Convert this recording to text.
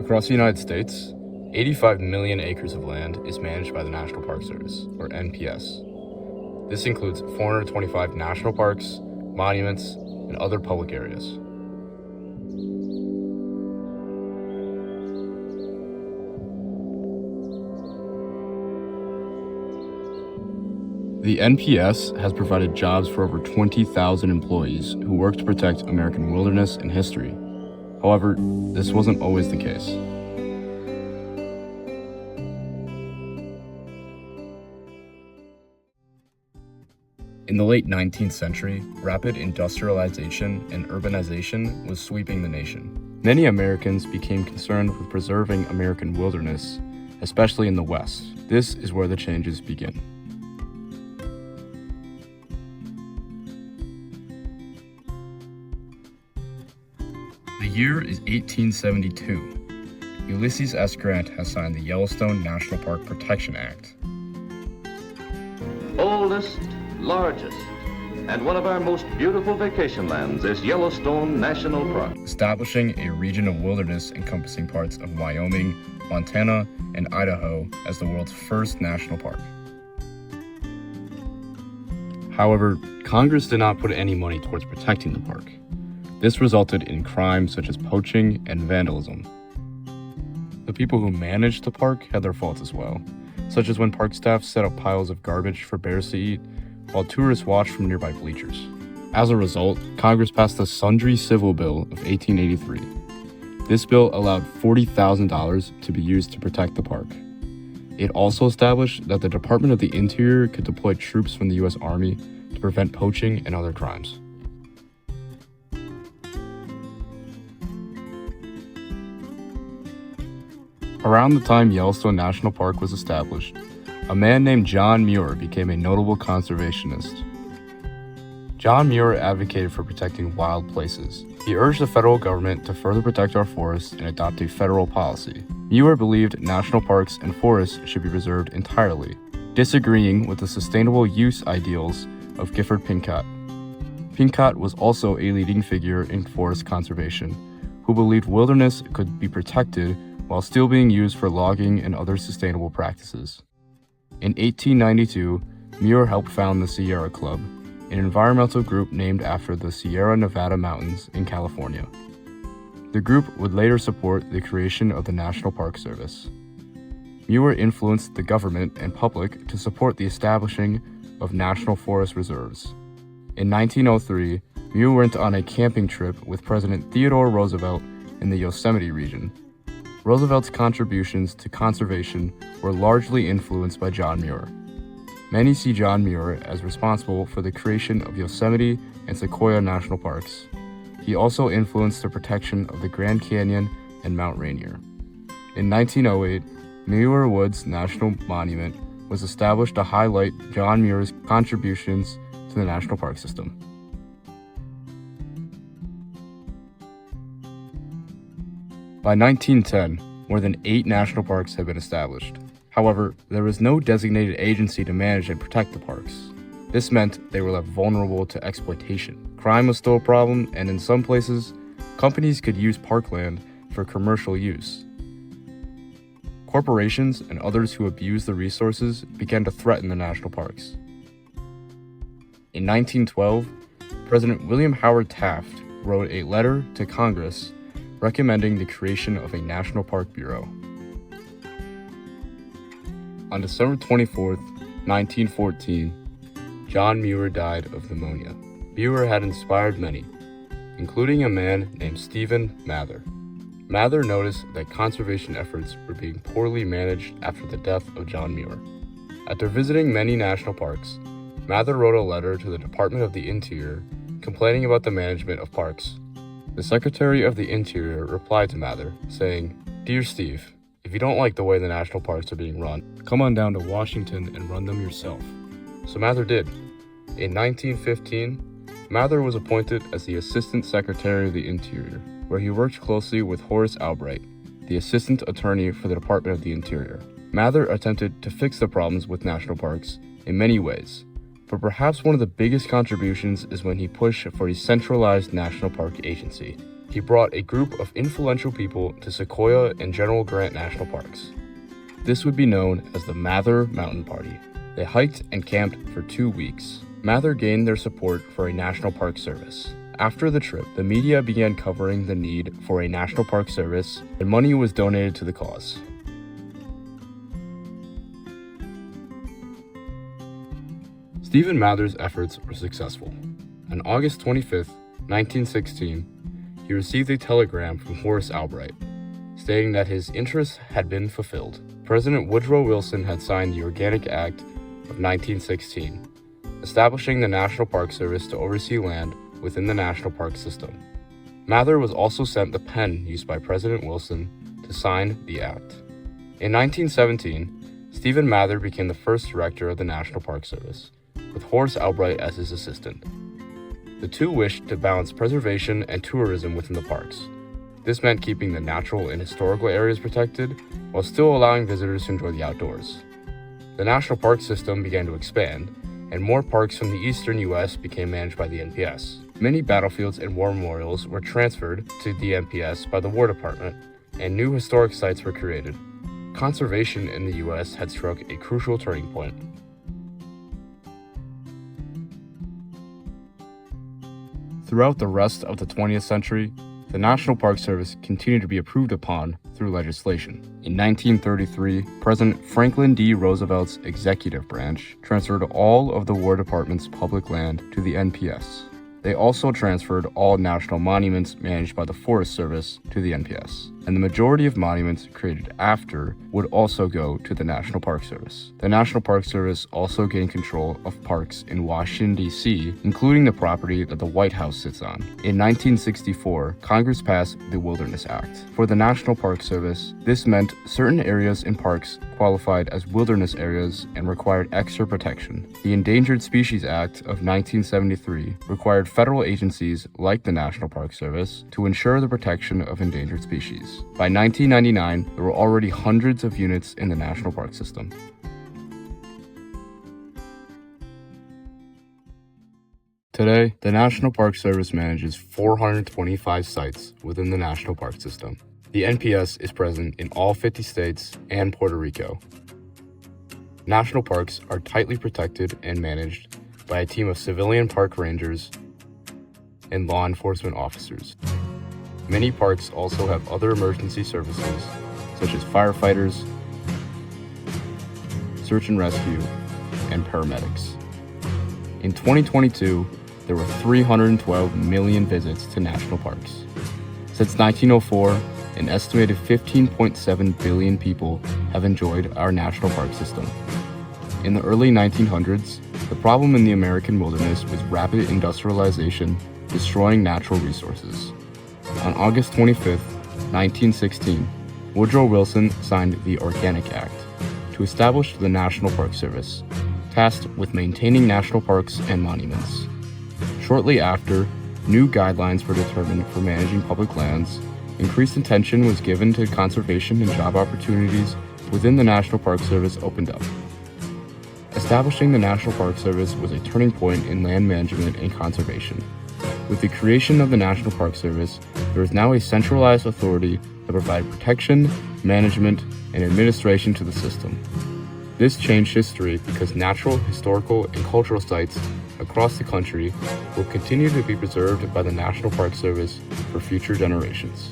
Across the United States, 85 million acres of land is managed by the National Park Service, or NPS. This includes 425 national parks, monuments, and other public areas. The NPS has provided jobs for over 20,000 employees who work to protect American wilderness and history. However, this wasn't always the case. In the late 19th century, rapid industrialization and urbanization was sweeping the nation. Many Americans became concerned with preserving American wilderness, especially in the West. This is where the changes begin. The year is 1872. Ulysses S. Grant has signed the Yellowstone National Park Protection Act. Oldest, largest, and one of our most beautiful vacation lands is Yellowstone National Park. Establishing a region of wilderness encompassing parts of Wyoming, Montana, and Idaho as the world's first national park. However, Congress did not put any money towards protecting the park. This resulted in crimes such as poaching and vandalism. The people who managed the park had their faults as well, such as when park staff set up piles of garbage for bears to eat, while tourists watched from nearby bleachers. As a result, Congress passed the Sundry Civil Bill of 1883. This bill allowed $40,000 to be used to protect the park. It also established that the Department of the Interior could deploy troops from the U.S. Army to prevent poaching and other crimes. Around the time Yellowstone National Park was established, a man named John Muir became a notable conservationist. John Muir advocated for protecting wild places. He urged the federal government to further protect our forests and adopt a federal policy. Muir believed national parks and forests should be preserved entirely, disagreeing with the sustainable use ideals of Gifford Pinchot. Pinchot was also a leading figure in forest conservation, who believed wilderness could be protected while still being used for logging and other sustainable practices. In 1892, Muir helped found the Sierra Club, an environmental group named after the Sierra Nevada mountains in California. The group would later support the creation of the National Park Service. Muir influenced the government and public to support the establishing of national forest reserves. In 1903, Muir went on a camping trip with President Theodore Roosevelt in the Yosemite region. Roosevelt's contributions to conservation were largely influenced by John Muir. Many see John Muir as responsible for the creation of Yosemite and Sequoia National Parks. He also influenced the protection of the Grand Canyon and Mount Rainier. In 1908, Muir Woods National Monument was established to highlight John Muir's contributions to the national park system. By 1910, more than 8 national parks had been established. However, there was no designated agency to manage and protect the parks. This meant they were left vulnerable to exploitation. Crime was still a problem, and in some places, companies could use parkland for commercial use. Corporations and others who abused the resources began to threaten the national parks. In 1912, President William Howard Taft wrote a letter to Congress recommending the creation of a National Park Bureau. On December 24, 1914, John Muir died of pneumonia. Muir had inspired many, including a man named Stephen Mather. Mather noticed that conservation efforts were being poorly managed after the death of John Muir. After visiting many national parks, Mather wrote a letter to the Department of the Interior complaining about the management of parks. The Secretary of the Interior replied to Mather, saying, "Dear Steve, if you don't like the way the national parks are being run, come on down to Washington and run them yourself." So Mather did. In 1915, Mather was appointed as the Assistant Secretary of the Interior, where he worked closely with Horace Albright, the Assistant Attorney for the Department of the Interior. Mather attempted to fix the problems with national parks in many ways, but perhaps one of the biggest contributions is when he pushed for a centralized national park agency. he brought a group of influential people to Sequoia and General Grant National Parks. This would be known as the Mather Mountain Party. They hiked and camped for 2 weeks. Mather gained their support for a National Park Service. After the trip, the media began covering the need for a National Park Service, and money was donated to the cause. Stephen Mather's efforts were successful. On August 25, 1916, he received a telegram from Horace Albright, stating that his interests had been fulfilled. President Woodrow Wilson had signed the Organic Act of 1916, establishing the National Park Service to oversee land within the National Park system. Mather was also sent the pen used by President Wilson to sign the act. In 1917, Stephen Mather became the first director of the National Park Service, with Horace Albright as his assistant. The two wished to balance preservation and tourism within the parks. This meant keeping the natural and historical areas protected while still allowing visitors to enjoy the outdoors. The National Park System began to expand, and more parks from the eastern U.S. became managed by the NPS. Many battlefields and war memorials were transferred to the NPS by the War Department, and new historic sites were created. Conservation in the U.S. had struck a crucial turning point. Throughout the rest of the 20th century, the National Park Service continued to be approved upon through legislation. In 1933, President Franklin D. Roosevelt's executive branch transferred all of the War Department's public land to the NPS. They also transferred all national monuments managed by the Forest Service to the NPS, and the majority of monuments created after would also go to the National Park Service. The National Park Service also gained control of parks in Washington, D.C., including the property that the White House sits on. In 1964, Congress passed the Wilderness Act. For the National Park Service, this meant certain areas in parks qualified as wilderness areas and required extra protection. The Endangered Species Act of 1973 required federal agencies like the National Park Service to ensure the protection of endangered species. By 1999, there were already hundreds of units in the National Park system. Today, the National Park Service manages 425 sites within the National Park system. The NPS is present in all 50 states and Puerto Rico. National parks are tightly protected and managed by a team of civilian park rangers and law enforcement officers. Many parks also have other emergency services, such as firefighters, search and rescue, and paramedics. In 2022, there were 312 million visits to national parks. Since 1904, an estimated 15.7 billion people have enjoyed our national park system. In the early 1900s, the problem in the American wilderness was rapid industrialization, destroying natural resources. On August 25, 1916, Woodrow Wilson signed the Organic Act to establish the National Park Service, tasked with maintaining national parks and monuments. Shortly after, new guidelines were determined for managing public lands. Increased attention was given to conservation, and job opportunities within the National Park Service opened up. Establishing the National Park Service was a turning point in land management and conservation. With the creation of the National Park Service, there is now a centralized authority to provide protection, management, and administration to the system. This changed history because natural, historical, and cultural sites across the country will continue to be preserved by the National Park Service for future generations.